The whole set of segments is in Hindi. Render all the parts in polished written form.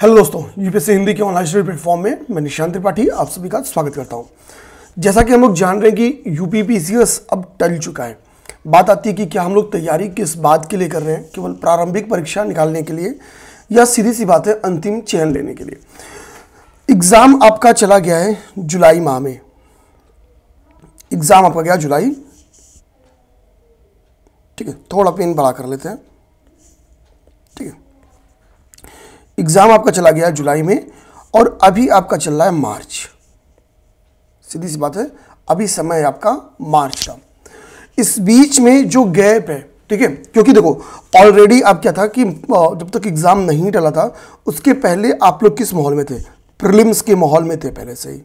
हेलो दोस्तों, यूपीएससी हिंदी के ऑनलाइन स्टडी प्लेटफॉर्म में मैं निशांत त्रिपाठी आप सभी का स्वागत करता हूं। जैसा कि हम लोग जान रहे हैं कि यूपी पीसीएस अब टल चुका है। बात आती है कि क्या हम लोग तैयारी किस बात के लिए कर रहे हैं, केवल प्रारंभिक परीक्षा निकालने के लिए या सीधी सी बात है अंतिम चयन लेने के लिए। एग्ज़ाम आपका चला गया है जुलाई माह में, एग्ज़ाम आपका गया जुलाई, ठीक है, थोड़ा पेन बड़ा कर लेते हैं, ठीक है। एग्ज़ाम आपका चला गया जुलाई में और अभी आपका चल रहा है मार्च। सीधी सी बात है, अभी समय है आपका मार्च का। इस बीच में जो गैप है, ठीक है, क्योंकि देखो ऑलरेडी आप क्या था कि जब तक एग्ज़ाम नहीं टला था उसके पहले आप लोग किस माहौल में थे, प्रीलिम्स के माहौल में थे पहले से ही,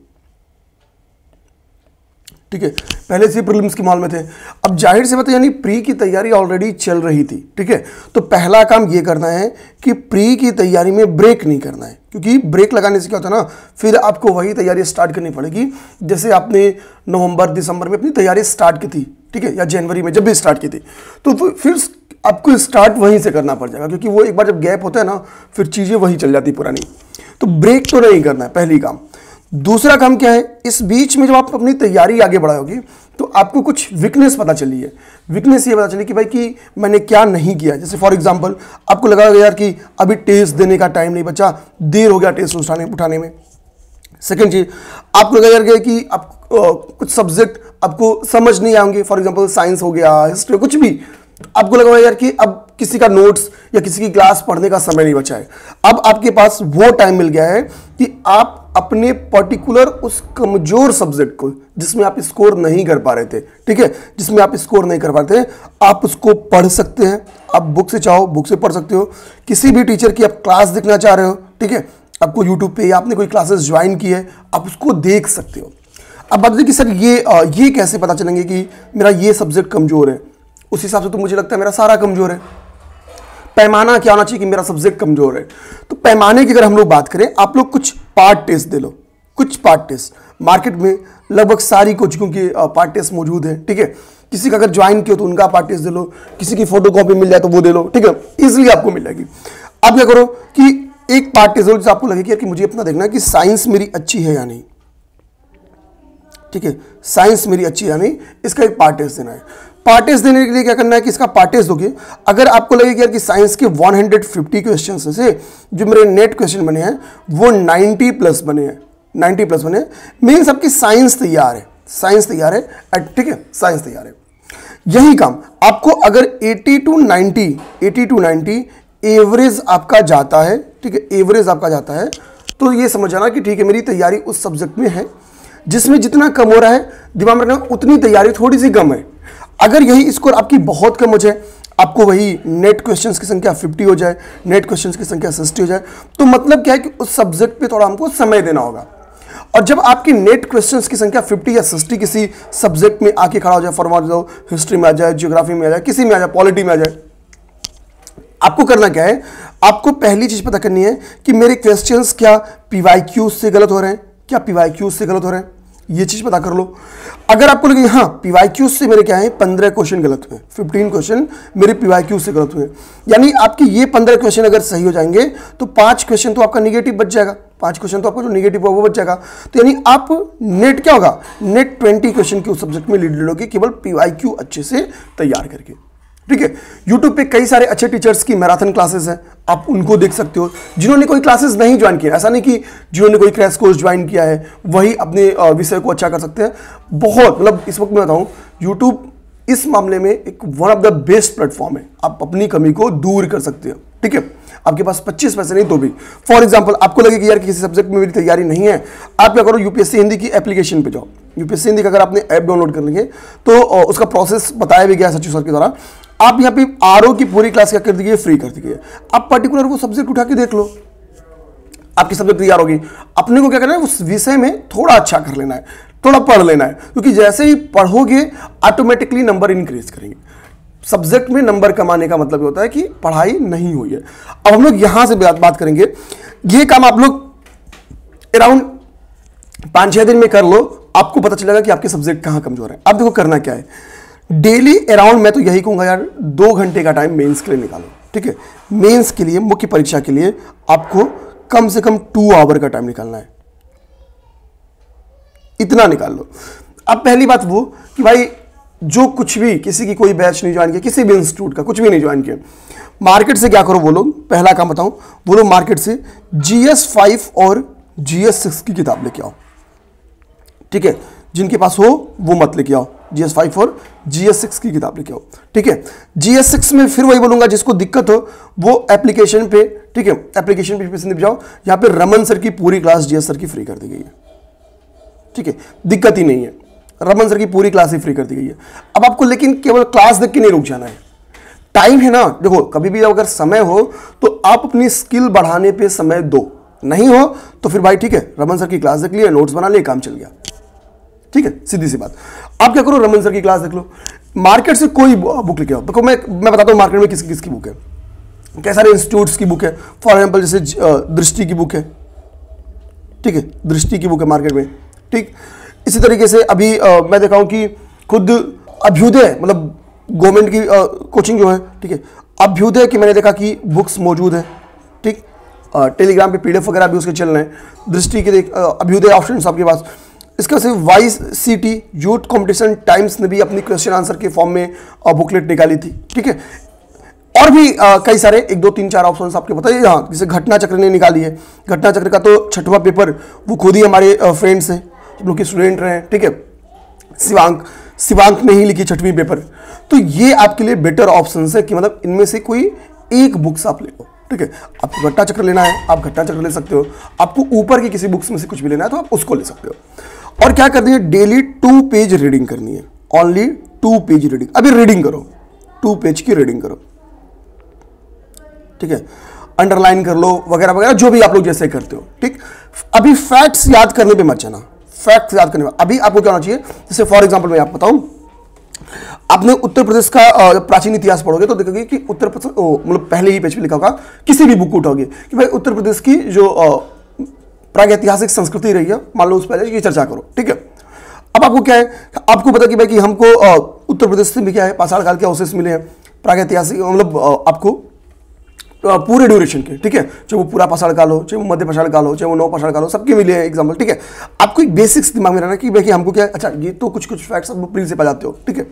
ठीक है, पहले से प्रीलिम्स के माहौल में थे। अब जाहिर से बात है यानी प्री की तैयारी ऑलरेडी चल रही थी, ठीक है। तो पहला काम ये करना है कि प्री की तैयारी में ब्रेक नहीं करना है, क्योंकि ब्रेक लगाने से क्या होता है ना, फिर आपको वही तैयारी स्टार्ट करनी पड़ेगी जैसे आपने नवंबर दिसंबर में अपनी तैयारी स्टार्ट की थी, ठीक है, या जनवरी में जब भी स्टार्ट की थी, तो फिर आपको स्टार्ट वहीं से करना पड़ जाएगा, क्योंकि वो एक बार जब गैप होता है ना फिर चीज़ें वही चल जाती पुरानी। तो ब्रेक तो नहीं करना है, पहली काम। दूसरा काम क्या है, इस बीच में जब आप अपनी तैयारी आगे बढ़ाओगे तो आपको कुछ वीकनेस पता चली है। वीकनेस ये पता चली कि भाई कि मैंने क्या नहीं किया। जैसे फॉर एग्जांपल आपको लगा यार कि अभी टेस्ट देने का टाइम नहीं बचा, देर हो गया टेस्ट उठाने में। सेकेंड चीज, आपको लगा यार कि आप कुछ सब्जेक्ट आपको समझ नहीं आएंगे, फॉर एग्जाम्पल साइंस हो गया, हिस्ट्री, कुछ भी आपको लगा यार कि अब किसी का नोट्स या किसी की क्लास पढ़ने का समय नहीं बचा है। अब आपके पास वो टाइम मिल गया है कि आप अपने पर्टिकुलर उस कमजोर सब्जेक्ट को जिसमें आप स्कोर नहीं कर पा रहे थे, ठीक है, जिसमें आप स्कोर नहीं कर पाते थे, आप उसको पढ़ सकते हैं। आप बुक से चाहो बुक से पढ़ सकते हो, किसी भी टीचर की आप क्लास देखना चाह रहे हो, ठीक है, आपको यूट्यूब पे या आपने कोई क्लासेस ज्वाइन की है आप उसको देख सकते हो। अब बात है कि सर ये कैसे पता चलेंगे कि मेरा ये सब्जेक्ट कमजोर है, उस हिसाब से तो मुझे लगता है मेरा सारा कमजोर है। पैमाना क्या होना चाहिए कि मेरा सब्जेक्ट कमजोर है। तो पैमाने की अगर हम लोग बात करें, आप लोग कुछ पार्ट टेस्ट दे लो, कुछ पार्ट टेस्ट। मार्केट में लगभग सारी कोचिंगों के पार्ट टेस्ट मौजूद है, ठीक है। किसी का अगर ज्वाइन किया तो उनका पार्ट टेस्ट दे लो, किसी की फोटो कॉपी मिल जाए तो वो दे लो, ठीक है, इजिली आपको मिल जाएगी। आप क्या करो कि एक पार्ट टेस्ट दो जिससे आपको लगे कि मुझे अपना देखना है कि साइंस मेरी अच्छी है या नहीं, ठीक है, साइंस मेरी अच्छी है या नहीं, इसका एक पार्ट टेस्ट देना है। पार्ट टेस्ट देने के लिए क्या करना है कि इसका पार्ट टेस्ट दोगे, अगर आपको लगे कि यार कि साइंस के 150 क्वेश्चन से जो मेरे नेट क्वेश्चन बने हैं वो 90 प्लस बने हैं, 90 प्लस बने हैं, मीन्स आपकी साइंस तैयार है, साइंस तैयार है, ठीक है, साइंस तैयार है। यही काम आपको अगर 80 टू 90 एवरेज आपका जाता है, ठीक है, एवरेज आपका जाता है, तो ये समझ जाना कि ठीक है मेरी तैयारी उस सब्जेक्ट में है जिसमें जितना कम हो रहा है दिमाग में रखना उतनी तैयारी थोड़ी सी कम है। अगर यही स्कोर आपकी बहुत कम हो जाए, आपको वही नेट क्वेश्चंस की संख्या 50 हो जाए, नेट क्वेश्चंस की संख्या 60 हो जाए, तो मतलब क्या है कि उस सब्जेक्ट पे थोड़ा हमको समय देना होगा। और जब आपकी नेट क्वेश्चंस की संख्या 50 या 60 किसी सब्जेक्ट में आके खड़ा हो जाए, फॉर जाओ हिस्ट्री में आ जाए, ज्योग्राफी में आ जाए, किसी में आ जाए, पॉलिटी में आ जाए, आपको करना क्या है, आपको पहली चीज पता करनी है कि मेरे क्वेश्चंस क्या PYQ से गलत हो रहे हैं, क्या PYQ से गलत हो रहे हैं, ये चीज पता कर लो। अगर आपको लगे हाँ PYQ से मेरे क्या है 15 क्वेश्चन गलत हुए, 15 क्वेश्चन मेरे PYQ से गलत हुए, यानी आपके ये 15 क्वेश्चन अगर सही हो जाएंगे तो 5 क्वेश्चन तो आपका निगेटिव बच जाएगा, 5 क्वेश्चन तो आपका जो निगेटिव है वो बच जाएगा। तो यानी आप नेट क्या होगा, नेट 20 क्वेश्चन के उस सब्जेक्ट में लीड लोगे केवल PYQ अच्छे से तैयार करके, ठीक है। YouTube पे कई सारे अच्छे टीचर्स की मैराथन क्लासेस हैं, आप उनको देख सकते हो। जिन्होंने कोई क्लासेस नहीं ज्वाइन किया, ऐसा नहीं कि जिन्होंने कोई क्रैश कोर्स ज्वाइन किया है वही अपने विषय को अच्छा कर सकते हैं। बहुत मतलब इस वक्त मैं बताऊं YouTube इस मामले में एक one of the best platform है, आप अपनी कमी को दूर कर सकते हो, ठीक है। आपके पास 25 पैसे नहीं तो भी, फॉर एग्जांपल आपको लगे कि यार किसी सब्जेक्ट में मेरी तैयारी नहीं है, आप क्या करो यूपीएससी हिंदी की एप्लीकेशन पे जाओ। यूपीएससी हिंदी का अगर आपने ऐप डाउनलोड कर लेंगे तो उसका प्रोसेस बताया भी गया सचिव सर के द्वारा। आप यहाँ पे RO की पूरी क्लास क्या कर दी गई, फ्री कर दी गई है। आप पर्टिकुलर वो सब्जेक्ट उठा के देख लो, आपकी सब्जेक्ट तैयार होगी। अपने को क्या करना है, उस विषय में थोड़ा अच्छा कर लेना है, थोड़ा पढ़ लेना है, क्योंकि जैसे ही पढ़ोगे ऑटोमेटिकली नंबर इंक्रीज करेंगे। सब्जेक्ट में नंबर कमाने का मतलब होता है कि पढ़ाई नहीं हुई है। अब हम लोग यहां से बात करेंगे, ये काम आप लोग अराउंड 5-6 दिन में कर लो, आपको पता चलेगा कि आपके सब्जेक्ट कहां कमजोर है। अब देखो करना क्या है, डेली अराउंड मैं तो यही कहूंगा यार 2 घंटे का टाइम मेंस के लिए निकालो, ठीक है। मेंस के लिए, मुख्य परीक्षा के लिए आपको कम से कम 2 आवर का टाइम निकालना है, इतना निकाल लो। अब पहली बात वो कि भाई जो कुछ भी किसी की कोई बैच नहीं ज्वाइन किया, किसी भी इंस्टीट्यूट का कुछ भी नहीं ज्वाइन किया, मार्केट से क्या करो वो लोग, पहला काम बताऊं, वो लोग मार्केट से GS5 और GS6 की किताब लेके आओ, ठीक है। जिनके पास हो वो मत लेके आओ, GS5 और GS6 की किताब लेके आओ, ठीक है। GS6 में फिर वही बोलूंगा, जिसको दिक्कत हो वो एप्लीकेशन पे, ठीक है, एप्लीकेशन पे निप जाओ। यहाँ पे रमन सर की पूरी क्लास GS सर की फ्री कर दी गई है, ठीक है, दिक्कत ही नहीं है, रमन सर की पूरी क्लास ही फ्री कर दी गई है। अब आपको लेकिन केवल क्लास देख के नहीं रुक जाना है, टाइम है ना, देखो कभी भी अगर समय हो तो आप अपनी स्किल बढ़ाने पे समय दो, नहीं हो तो फिर भाई ठीक है, रमन सर की क्लास देख लिया, नोट्स बना लिए, काम चल गया, ठीक है, सीधी सी बात। आप क्या करो, रमन सर की क्लास देख लो, मार्केट से कोई बुक लेके आओ। देखो मैं बताता हूँ मार्केट में किसकी किसकी बुक है, कई सारे इंस्टीट्यूट्स की बुक है, फॉर एग्जाम्पल जैसे दृष्टि की बुक है, ठीक है, दृष्टि की बुक है मार्केट में, ठीक। इसी तरीके से अभी मैं देखा हूं कि खुद अभ्युदय, मतलब गवर्नमेंट की कोचिंग जो है, ठीक है, अभ्युदय की मैंने देखा कि बुक्स मौजूद है, ठीक। टेलीग्राम पे PDF वगैरह भी उसके चल रहे हैं। दृष्टि के अभ्युदय ऑप्शन आपके पास। इसके वजह से YCT यूथ कंपटीशन टाइम्स ने भी अपनी क्वेश्चन आंसर के फॉर्म में बुकलेट निकाली थी, ठीक है। और भी कई सारे 1 2 3 4 ऑप्शन आपके बताइए। यहाँ जैसे घटना चक्र ने निकाली है, घटना चक्र का तो 6वां पेपर वो खुद ही हमारे फ्रेंड्स हैं, हम लोग के स्टूडेंट रहे हैं, ठीक है। शिवांक ने ही लिखी 6वीं पेपर। तो ये आपके लिए बेटर ऑप्शन है कि मतलब इनमें से कोई एक बुक्स आप ले लो, ठीक है। आपको घटना चक्र लेना है, आप घटना चक्र ले सकते हो, आपको ऊपर की किसी बुक्स में से कुछ भी लेना है तो आप उसको ले सकते हो। और क्या करनी है, डेली 2 पेज रीडिंग करनी है, ओनली 2 पेज रीडिंग। अभी रीडिंग करो, 2 पेज की रीडिंग करो, ठीक है, अंडरलाइन कर लो वगैरह वगैरह, जो भी आप लोग जैसे करते हो, ठीक। अभी फैक्ट्स याद करने पे मत जाना, फैक्ट्स याद करने में अभी आपको क्या होना चाहिए, जैसे फॉर एग्जांपल मैं आपको बताऊं, आपने उत्तर प्रदेश का प्राचीन इतिहास पढ़ोगे तो देखोगे कि उत्तर प्रदेश, मतलब पहले ही पेज पे लिखा होगा, किसी भी बुक को उठाओगे कि भाई उत्तर प्रदेश की जो प्रागैतिहासिक संस्कृति रही है, मान लो उस पहले की चर्चा करो, ठीक है। अब आपको क्या है, आपको पता कि भाई कि हमको उत्तर प्रदेश से भी क्या है, पाषाण काल के अवशेष मिले हैं, प्रागैतिहासिक, मतलब आपको पूरे ड्यूरेशन के, ठीक है, चाहे वो पूरा पाषाण काल हो, चाहे वो मध्य पाषाण काल हो, चाहे वो नव पाषाण काल हो, सबके मिले हैं एग्जाम्पल, ठीक है। आपको एक बेसिक्स दिमाग में रहना कि भाई हमको क्या है, अच्छा ये तो कुछ फैक्ट्स आप प्रिंट से पा जाते हो, ठीक है,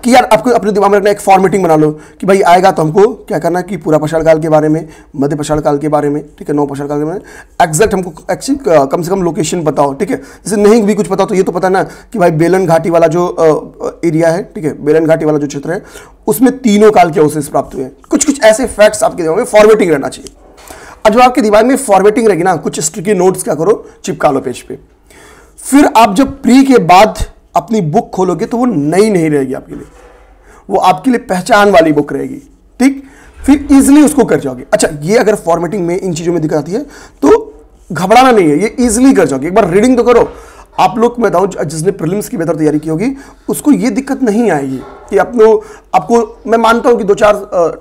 कि यार आपको अपने दिमाग में रखना, एक फॉर्मेटिंग बना लो कि भाई आएगा तो हमको क्या करना है कि पूरा पाषाण काल के बारे में, मध्य पाषाण काल के बारे में, ठीक है, नव पाषाण काल के बारे में एग्जैक्ट हमको एक्चुअली कम से कम लोकेशन बताओ, ठीक है। जैसे नहीं भी कुछ पता तो ये तो पता ना कि भाई बेलन घाटी वाला जो एरिया है, ठीक है, बेलन घाटी वाला जो क्षेत्र है उसमें तीनों काल के अवशेष प्राप्त हुए हैं। कुछ ऐसे फैक्ट्स आपके दिमाग में फॉर्मेटिंग रहना चाहिए। अब जब आपके दिमाग में फॉर्मेटिंग रहेगी ना, कुछ स्टिकी नोट्स क्या करो, चिपका लो पेज पे। फिर आप जब प्री के बाद अपनी बुक खोलोगे तो वो नई नहीं रहेगी आपके लिए, वो आपके लिए पहचान वाली बुक रहेगी, ठीक। फिर इजीली उसको कर जाओगे। अच्छा, ये अगर फॉर्मेटिंग में इन चीजों में दिक्कत आती है तो घबराना नहीं है, ये इजीली कर जाओगे। एक बार रीडिंग तो करो। आप लोग मैं बताऊं, जिसने प्रीलिम्स की बेहतर तैयारी की होगी उसको ये दिक्कत नहीं आएगी कि आपको मैं मानता हूं कि 2-4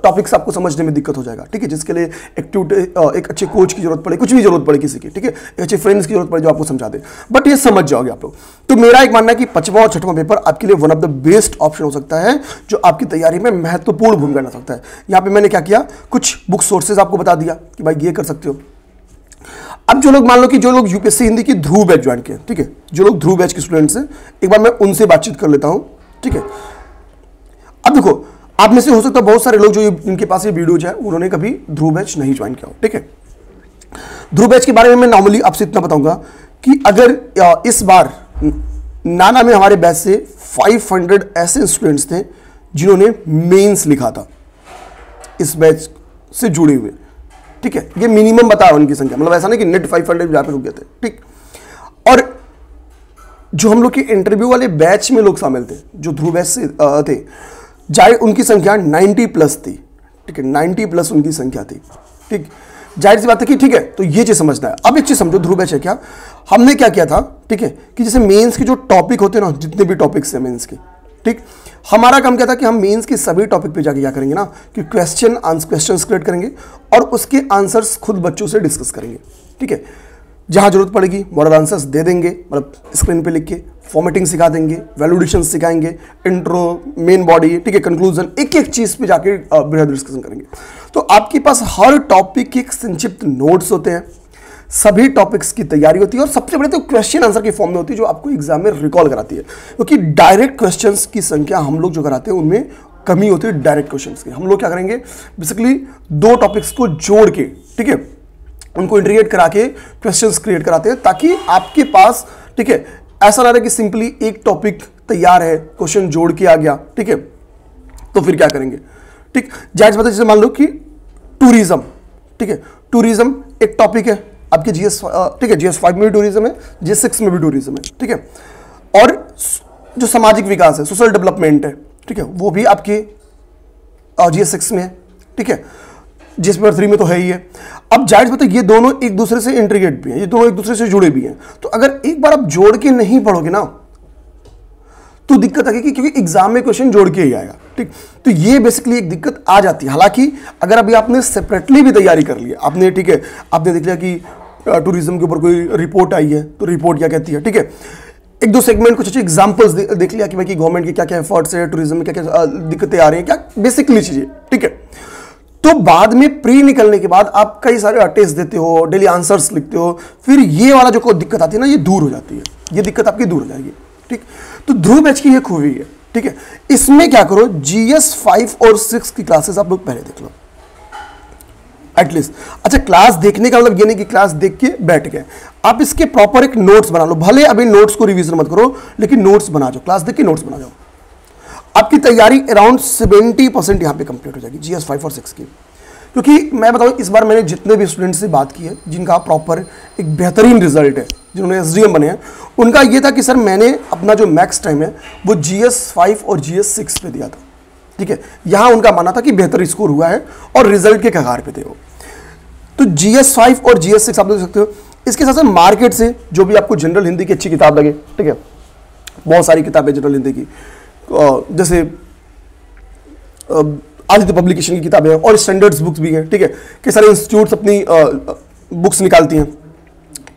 टॉपिक्स आपको समझने में दिक्कत हो जाएगा, ठीक है, जिसके लिए एक अच्छे कोच की जरूरत पड़े, कुछ भी जरूरत पड़े किसी की, ठीक है, एक अच्छे फ्रेंड्स की जरूरत पड़े जो आपको समझा दे, बट ये समझ जाओगे आप लोग। तो मेरा एक मानना है कि 5वां और 6वां पेपर आपके लिए one of the best option हो सकता है, जो आपकी तैयारी में महत्वपूर्ण भूमिका निभा सकता है। यहाँ पे मैंने क्या किया, कुछ बुक सोर्सेज आपको बता दिया कि भाई ये कर सकते हो। अब जो लोग मान लो कि जो लोग यूपीएससी हिंदी की ध्रुव बैच ज्वाइन किए, ठीक है, जो लोग ध्रुव बैच के स्टूडेंट्स हैं, एक बार मैं उनसे बातचीत कर लेता हूं, ठीक है। अब देखो, आप में से हो सकता है बहुत सारे लोग जो इनके पास ये वीडियो है उन्होंने कभी ध्रुव बैच नहीं ज्वाइन किया हो, ठीक है। ध्रुव बैच के बारे में मैं नॉर्मली आपसे इतना बताऊंगा कि अगर इस बार नाना में हमारे बैच से 500 ऐसे स्टूडेंट्स थे जिन्होंने मेंस लिखा था इस बैच से जुड़े हुए, ठीक है, ये मिनिमम बताया उनकी संख्या, मतलब ऐसा नहीं कि नेट 500 जहां पे रुक गए थे, ठीक। और जो हम लोग के इंटरव्यू वाले बैच में लोग शामिल थे जो ध्रुव बैच से थे, जाहिर उनकी संख्या 90+ थी, ठीक है, 90+ उनकी संख्या थी, ठीक। जाहिर सी बात है कि ठीक है, तो ये चीज समझना है। अब एक चीज समझो, ध्रुव बैच है क्या, हमने क्या किया था, ठीक है, कि जैसे मेंस के जो टॉपिक होते हैं ना, जितने भी टॉपिक्स हैं मेंस के, ठीक, हमारा काम क्या था कि हम मेंस के सभी टॉपिक पे जाके क्या करेंगे ना कि क्वेश्चंस क्रिएट करेंगे और उसके आंसर्स खुद बच्चों से डिस्कस करेंगे, ठीक है। जहां जरूरत पड़ेगी मॉडल आंसर्स दे देंगे, मतलब स्क्रीन पे लिख के, फॉर्मेटिंग सिखा देंगे, वैल्यूडेशन सिखाएंगे, इंट्रो, मेन बॉडी, ठीक है, कंक्लूजन, एक एक चीज पे जाके बृहद डिस्कशन करेंगे। तो आपके पास हर टॉपिक के एक संक्षिप्त नोट्स होते हैं, सभी टॉपिक्स की तैयारी होती है और सबसे बड़े तो क्वेश्चन आंसर की फॉर्म में होती है जो आपको एग्जाम में रिकॉल कराती है, क्योंकि डायरेक्ट क्वेश्चंस की संख्या हम लोग जो कराते हैं उनमें कमी होती है डायरेक्ट क्वेश्चंस की। हम लोग क्या करेंगे, बेसिकली दो टॉपिक्स को जोड़ के, ठीक है, उनको इंटीग्रेट करा के क्वेश्चंस क्रिएट कराते हैं, ताकि आपके पास, ठीक है, ऐसा ना रहे कि सिंपली एक टॉपिक तैयार है, क्वेश्चन जोड़ के आ गया, ठीक है, तो फिर क्या करेंगे, ठीक। जायज बात है, जैसे मान लो कि टूरिज्म, ठीक है, टूरिज्म एक टॉपिक है आपके जीएस, ठीक है, जीएस 5 में भी टूरिज्म है, जीएस 6 में भी टूरिज्म है, ठीक है, और जो सामाजिक विकास है, सोशल डेवलपमेंट है, ठीक है, वो भी आपके जीएस 6 में है, ठीक है, जीएस पेपर 3 में तो है ही है। अब जाहिर बात है ये दोनों एक दूसरे से इंटीग्रेट भी हैं, ये दोनों एक दूसरे से जुड़े भी हैं, तो अगर एक बार आप जोड़ के नहीं पढ़ोगे ना तो दिक्कत आएगी, क्योंकि एग्जाम में क्वेश्चन जोड़ के ही आएगा, ठीक। तो ये बेसिकली एक दिक्कत आ जाती है। हालांकि अगर अभी आपने सेपरेटली भी तैयारी कर ली, आपने, ठीक है, आपने देख लिया कि टूरिज्म के ऊपर कोई रिपोर्ट आई है, तो रिपोर्ट क्या कहती है, ठीक है, एक दो सेगमेंट कुछ अच्छे एग्जांपल्स देख लिया कि भाई गवर्नमेंट के क्या क्या एफर्ट्स है, टूरिज्म में क्या क्या दिक्कतें आ रही हैं, क्या बेसिकली चीजें, ठीक है, तो बाद में प्री निकलने के बाद आप कई सारे टेस्ट देते हो, डेली आंसर्स लिखते हो, फिर ये वाला जो कोई दिक्कत आती है ना, ये दूर हो जाती है, ये दिक्कत आपकी दूर हो जाएगी, ठीक। तो ध्रुव बैच की ये खूबी है, ठीक है। इसमें क्या करो, जीएस 5 और 6 की क्लासेस आप लोग पहले देख लो एटलीस्ट। अच्छा, क्लास देखने का मतलब ये नहीं कि क्लास देख के बैठ गए, आप इसके प्रॉपर एक नोट्स बना लो, भले अभी नोट्स को रिवीजन मत करो, लेकिन नोट्स बना जाओ, क्लास देख के नोट्स बना जाओ, आपकी तैयारी अराउंड 70% यहां पे कंप्लीट हो जाएगी जीएस 5 और 6 की। क्योंकि मैं बताऊं, इस बार मैंने जितने भी स्टूडेंट से बात की है जिनका प्रॉपर एक बेहतरीन रिजल्ट है, जिन्होंने एसडीएम बने हैं, उनका ये था कि सर मैंने अपना जो मैक्स टाइम है वो जीएस 5 और जीएस 6 पे दिया था, ठीक है, यहां उनका मानना था कि बेहतर स्कोर हुआ है और रिजल्ट के कगार पे थे वो। तो जीएस 5 और जीएस 6 आप देख सकते हो। इसके साथ साथ मार्केट से जो भी आपको जनरल हिंदी की अच्छी किताब लगे, ठीक है, बहुत सारी किताबें जनरल हिंदी की, जैसे आदित्य पब्लिकेशन की किताबें और स्टैंडर्ड्स बुक्स भी हैं, ठीक है, कई सारे इंस्टीट्यूट्स अपनी बुक्स निकालती हैं,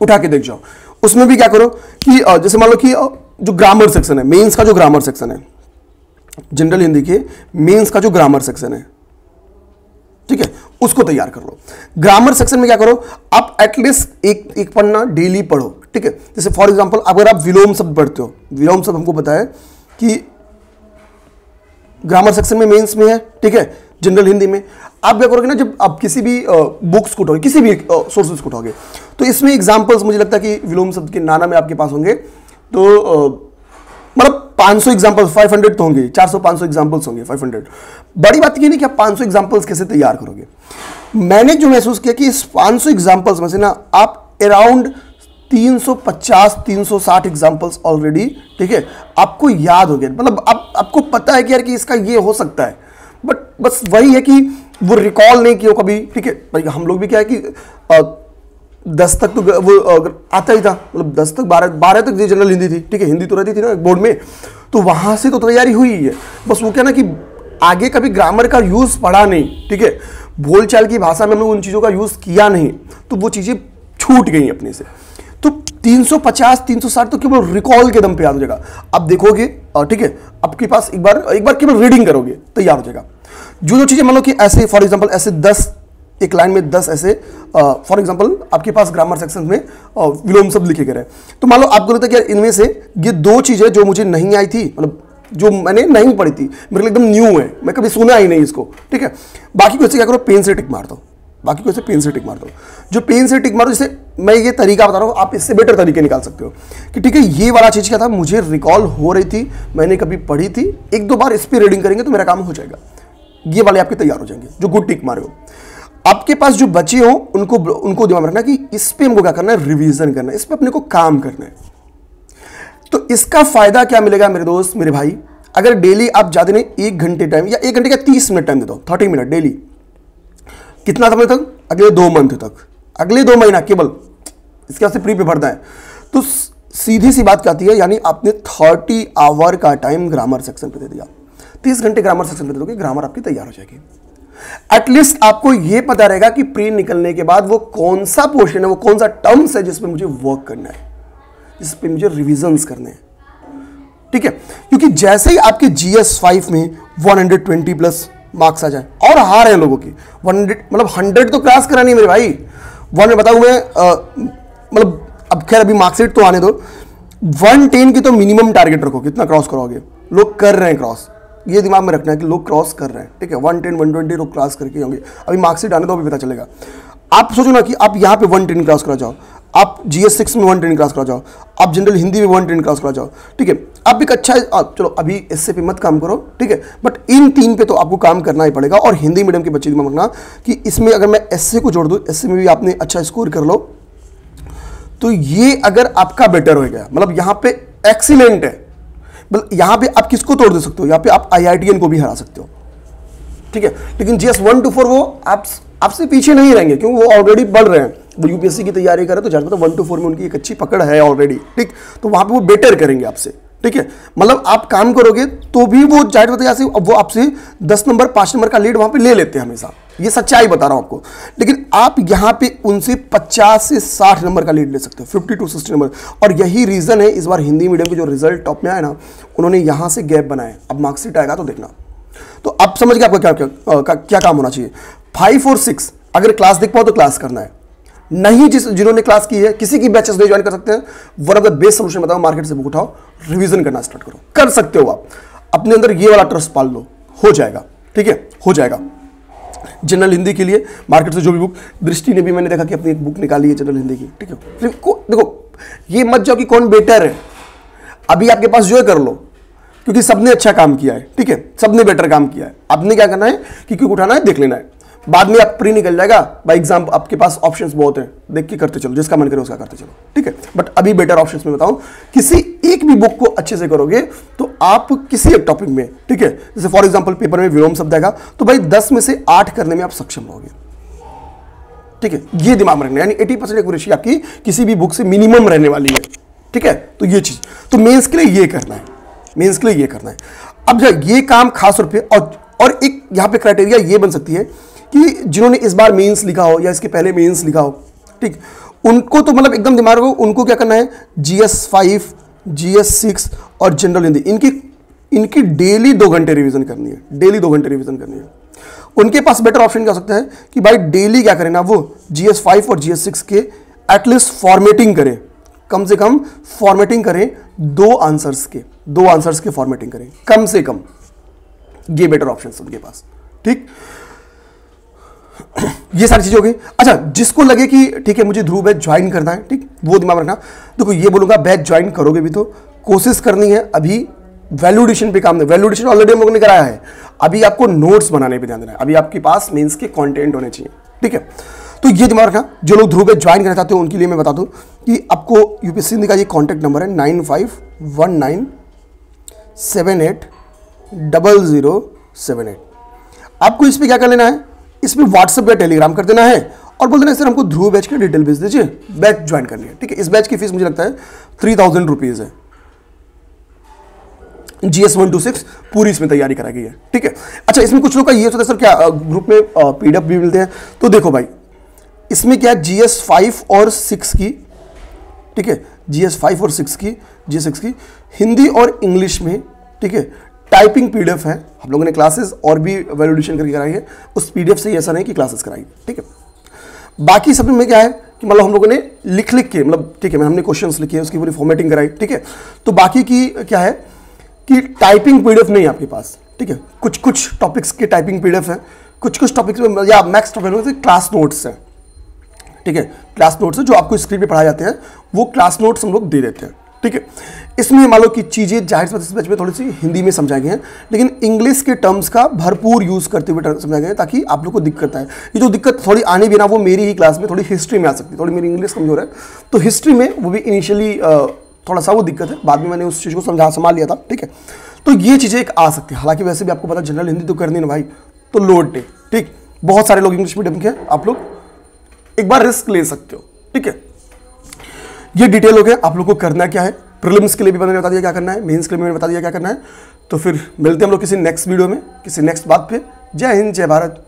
उठा के देख जाओ। उसमें भी क्या करो कि जैसे मान लो कि जो ग्रामर सेक्शन है, मेंस का जो ग्रामर सेक्शन है, जनरल हिंदी के मेंस का जो ग्रामर सेक्शन है, ठीक है, उसको तैयार कर लो। ग्रामर सेक्शन में क्या करो, आप एटलीस्ट एक पन्ना डेली पढ़ो, ठीक है। जैसे फॉर एग्जांपल अगर आप विलोम शब्द पढ़ते हो, विलोम शब्द हमको पता है कि ग्रामर सेक्शन में मेंस में है, ठीक है, जनरल हिंदी में। आप क्या करोगे ना, जब आप किसी भी बुक्स को उठाओगे, किसी भी सोर्सेज को उठाओगे, तो इसमें एग्जांपल्स मुझे लगता है कि विलोम शब्द के नाना में आपके पास होंगे, तो मतलब 500 एग्जांपल्स, 500 तो होंगे, 400-500 एग्जांपल्स होंगे, 500। बड़ी बात ये नहीं कि आप 500 एग्जांपल्स कैसे तैयार करोगे। मैंने जो महसूस किया कि इस 500 एग्जांपल्स में से ना आप अराउंड 350-360 एग्जांपल्स ऑलरेडी, ठीक है, आपको याद हो गया, मतलब आपको पता है कि यार कि इसका ये हो सकता है, बट बस वही है कि वो रिकॉल नहीं किया कभी, ठीक है। भाई हम लोग भी क्या है कि 10 तक तो वो आता ही था, मतलब 10 तक 12 तक जनरल हिंदी थी, ठीक है, हिंदी तो रहती थी ना बोर्ड में, तो वहां से तो तैयारी हुई है, बस वो क्या ना कि आगे कभी ग्रामर का यूज पढ़ा नहीं, ठीक है, बोलचाल की भाषा में हम लोग उन चीजों का यूज किया नहीं, तो वो चीजें छूट गई अपने से। तो 350-360 तो केवल रिकॉल के दम पे याद हो जाएगा। अब देखोगे, ठीक है, आपके पास एक बार केवल रीडिंग करोगे तैयार हो जाएगा। जो चीजें मान लो कि ऐसे फॉर एग्जांपल ऐसे 10 एक लाइन में 10 ऐसे फॉर एग्जांपल आपके पास ग्रामर सेक्शन में विलोम शब्द लिखे गए, तो मान लो आपको लगता है कि इनमें से ये दो चीजें जो मुझे नहीं आई थी, मतलब जो मैंने नहीं पढ़ी थी, मेरे लिए एकदम न्यू है, मैं कभी सुना ही नहीं इसको, ठीक है, बाकी को ऐसे क्या करो, पेन से टिक मार दो, बाकी को ऐसे पेन से टिक मार दो। जो पेन से टिक मारो, जैसे मैं ये तरीका बता रहा हूँ, आप इससे बेटर तरीके निकाल सकते हो कि ठीक है, ये वाला चीज क्या था, मुझे रिकॉल हो रही थी, मैंने कभी पढ़ी थी, एक दो बार इस पर रीडिंग करेंगे तो मेरा काम हो जाएगा। ये वाले आपके तैयार हो जाएंगे जो गुड टिक मारे हो। आपके पास जो बचे हो उनको दिमाग में रखना कि इस पे हमको क्या करना है, रिवीजन करना है, इस पे अपने को काम करना है। तो इसका फायदा क्या मिलेगा मेरे दोस्त, मेरे भाई, अगर डेली आप ज्यादा नहीं 1 घंटे टाइम या 1 घंटे का 30 मिनट टाइम दे दो, 30 मिनट डेली, कितना समय तक, अगले 2 मंथ तक, अगले 2 महीना केवल इसके वास्ते प्री पे भरना है, तो सीधी सी बात क्या आती है, यानी आपने 30 आवर का टाइम ग्रामर सेक्शन पे दे दिया, 30 घंटे ग्रामर सेक्शन पे दे दोगे, ग्रामर आपकी तैयार हो जाएगी। एटलीस्ट आपको यह पता रहेगा कि प्री निकलने के बाद वो कौन सा पोर्शन है, वो कौन सा टर्म्स है जिसपे मुझे वर्क करना है, जिसपे मुझे रिविजन्स करने हैं। ठीक है, क्योंकि जैसे ही आपके GS 5 में 120 प्लस मार्क्स आ जाए, और हार है लोगों की 100, मतलब 100 तो क्रॉस करानी है मेरे भाई। वन में बताऊं मैं, मतलब अब खैर अभी मार्कशीट तो आने दो, 110 की तो मिनिमम टारगेट रखो, कितना क्रॉस करोगे। लोग कर रहे हैं क्रॉस, ये दिमाग में रखना है कि लोग क्रॉस कर रहे हैं। ठीक है, 110 120 लोग क्रॉस करके होंगे। अभी मार्कशीट आने दो, अभी पता चलेगा। आप सोचो ना कि आप यहाँ पे 110 क्रॉस करा जाओ, आप GS 6 में 110 क्रॉस करा जाओ, आप जनरल हिंदी में 110 क्रॉस करा जाओ। ठीक है, आप एक अच्छा, चलो अभी इससे पे मत काम करो, ठीक है, बट इन 3 पे तो आपको काम करना ही पड़ेगा। और हिंदी मीडियम के बच्चे दिमाग रखना कि इसमें अगर मैं एसए को जोड़ दूं, एसए में भी आपने अच्छा स्कोर कर लो, तो ये अगर आपका बेटर हो गया, मतलब यहाँ पे एक्सीलेंट है, मतलब यहाँ पे आप किसको तोड़ दे सकते हो, यहाँ पे आप IITN को भी हरा सकते हो। ठीक है, लेकिन GS 1 to 4 वो आपसे पीछे नहीं रहेंगे, क्योंकि वो ऑलरेडी बढ़ रहे हैं, वो UPSC की तैयारी करें तो जान पता 1 to 4 में उनकी एक अच्छी पकड़ है ऑलरेडी। ठीक, तो वहां पे वो बेटर करेंगे आपसे। ठीक है, मतलब आप काम करोगे तो भी वो जाहिर बताया से वो आपसे 10 नंबर 5 नंबर का लीड वहां पे ले लेते हैं हमेशा, ये सच्चाई बता रहा हूं आपको। लेकिन आप यहां पे उनसे 50 से 60 नंबर का लीड ले सकते हो, 50 to 60 नंबर। और यही रीजन है इस बार हिंदी मीडियम के जो रिजल्ट टॉप में आए ना, उन्होंने यहां से गैप बनाए। अब मार्कशीट आएगा तो देखना। तो अब समझ गए आपका क्या काम होना चाहिए। 5 और 6 अगर क्लास देख पाओ तो क्लास करना है, नहीं जिन्होंने क्लास की है किसी की बैचेस ज्वाइन कर सकते हैं। One of the best solution बताओ, मार्केट से बुक उठाओ, रिवीजन करना स्टार्ट करो, कर सकते हो आप। अपने अंदर ये वाला ट्रस्ट पाल लो, हो जाएगा। ठीक है, हो जाएगा। जनरल हिंदी के लिए मार्केट से जो भी बुक, दृष्टि ने भी मैंने देखा कि अपनी एक बुक निकाली है जनरल हिंदी की। ठीक है, देखो ये मत जाओ कि कौन बेटर है, अभी आपके पास जो है कर लो, क्योंकि सबने अच्छा काम किया है। ठीक है, सबने बेटर काम किया है। आपने क्या करना है कि क्यों उठाना है, देख लेना है, बाद में आप प्री निकल जाएगा बाय एग्जाम, आपके पास ऑप्शंस बहुत हैं, देख के करते चलो, जिसका मन करे उसका करते चलो। ठीक है, बट अभी बेटर ऑप्शंस में बताऊं, किसी एक भी बुक को अच्छे से करोगे तो आप किसी एक टॉपिक में, ठीक है, जैसे फॉर एग्जांपल पेपर में विलोम शब्द आएगा तो भाई 10 में से 8 करने में आप सक्षम रहोगे। ठीक है, ये दिमाग में रखना, यानी 80% एक्यूरेसी आपकी किसी भी बुक से मिनिमम रहने वाली है। ठीक है, तो ये चीज तो मेंस के लिए ये करना है, मेंस के लिए ये करना है। अब जब ये काम खास तौर पे, और एक यहां पे क्राइटेरिया ये बन सकती है कि जिन्होंने इस बार मेंस लिखा हो या इसके पहले मेंस लिखा हो, ठीक, उनको तो मतलब एकदम दिमाग रखो, उनको क्या करना है, GS 5, GS 6 और जनरल हिंदी, इनकी डेली 2 घंटे रिवीजन करनी है, डेली 2 घंटे रिवीजन करनी है। उनके पास बेटर ऑप्शन क्या हो सकता है कि भाई डेली क्या करें ना, वो GS 5 और GS 6 के एटलीस्ट फॉर्मेटिंग करें, कम से कम फॉर्मेटिंग करें, 2 आंसर्स के फॉर्मेटिंग करें कम से कम, ये बेटर ऑप्शन है उनके पास। ठीक, ये सारी चीजें हो गई। अच्छा, जिसको लगे कि ठीक है मुझे ध्रुव बैच ज्वाइन करना है, ठीक, वो दिमाग रखना। देखो ये बोलूंगा, बैच ज्वाइन करोगे भी तो कोशिश करनी है, अभी वैल्यूडेशन पे काम नहीं, वैल्यूडेशन ऑलरेडी हम लोगों ने कराया है, अभी आपको नोट्स बनाने पे ध्यान देना है, अभी आपके पास मेंस के कंटेंट होने चाहिए। ठीक है, तो ये दिमाग रखना। जो लोग ध्रुव बैच ज्वाइन करना चाहते हो उनके लिए मैं बता दूं कि आपको यूपीएससी हिंदी का ये कॉन्टैक्ट नंबर है 9519780078। आपको इस पर क्या कर लेना है, इसमें व्हाट्सएप या टेलीग्राम कर देना है और बोल देना सर हमको ध्रुव बैच की डिटेल भेज दीजिए, बैच ज्वाइन करनी है। ठीक है, इस बैच की फीस मुझे लगता है 3000 रुपीज है, GS 1 to 6 पूरी इसमें तैयारी कराई गई है। ठीक है, अच्छा इसमें कुछ लोग का ये होता है सर क्या ग्रुप में PDF भी मिलते हैं, तो देखो भाई इसमें क्या GS 5 और 6 की, ठीक है, GS 5 और 6 की, GS 6 की हिंदी और इंग्लिश में, ठीक है, टाइपिंग PDF है। हम लोगों ने क्लासेस और भी वैल्यूडेशन करके कराई है, उस PDF से ऐसा नहीं कि क्लासेस कराई। ठीक है, बाकी सब में क्या है कि मतलब हम लोगों ने लिख के, मतलब ठीक है, हमने क्वेश्चंस लिखे, उसकी पूरी फॉर्मेटिंग कराई। ठीक है, तो बाकी की क्या है कि टाइपिंग PDF नहीं है आपके पास। ठीक है, कुछ टॉपिक्स के टाइपिंग PDF है, कुछ टॉपिक्स में या मैक्स टॉपिक क्लास नोट्स है। ठीक है, क्लास नोट्स है जो आपको स्क्रीन पे पढ़ाए जाते हैं, वो क्लास नोट्स हम लोग दे देते हैं। ठीक है, इसमें मान लो कि चीज़ें जाहिर से इस बैच में थोड़ी सी हिंदी में समझाए गए हैं, लेकिन इंग्लिश के टर्म्स का भरपूर यूज़ करते हुए समझाए गए हैं, ताकि आप लोग को दिक्कत आए। ये जो दिक्कत थोड़ी आने भी ना, वो मेरी ही क्लास में थोड़ी हिस्ट्री में आ सकती है, थोड़ी मेरी इंग्लिश कमजोर है, तो हिस्ट्री में वो भी इनिशियली थोड़ा सा वो दिक्कत है, बाद में मैंने उस चीज़ को संभाल लिया था। ठीक है, तो ये चीज़ें एक आ सकती है। हालांकि वैसे भी आपको पता जनरल हिंदी तो करनी ना भाई, तो लोड डे। ठीक, बहुत सारे लोग इंग्लिश मीडियम के, आप लोग एक बार रिस्क ले सकते हो। ठीक है, ये डिटेल हो गया, आप लोग को करना क्या है। प्रीलिम्स के लिए भी मैंने बता दिया क्या करना है, मेंस के लिए मैंने बता दिया क्या करना है। तो फिर मिलते हैं हम लोग किसी नेक्स्ट वीडियो में, किसी नेक्स्ट बात पे। जय हिंद, जय भारत।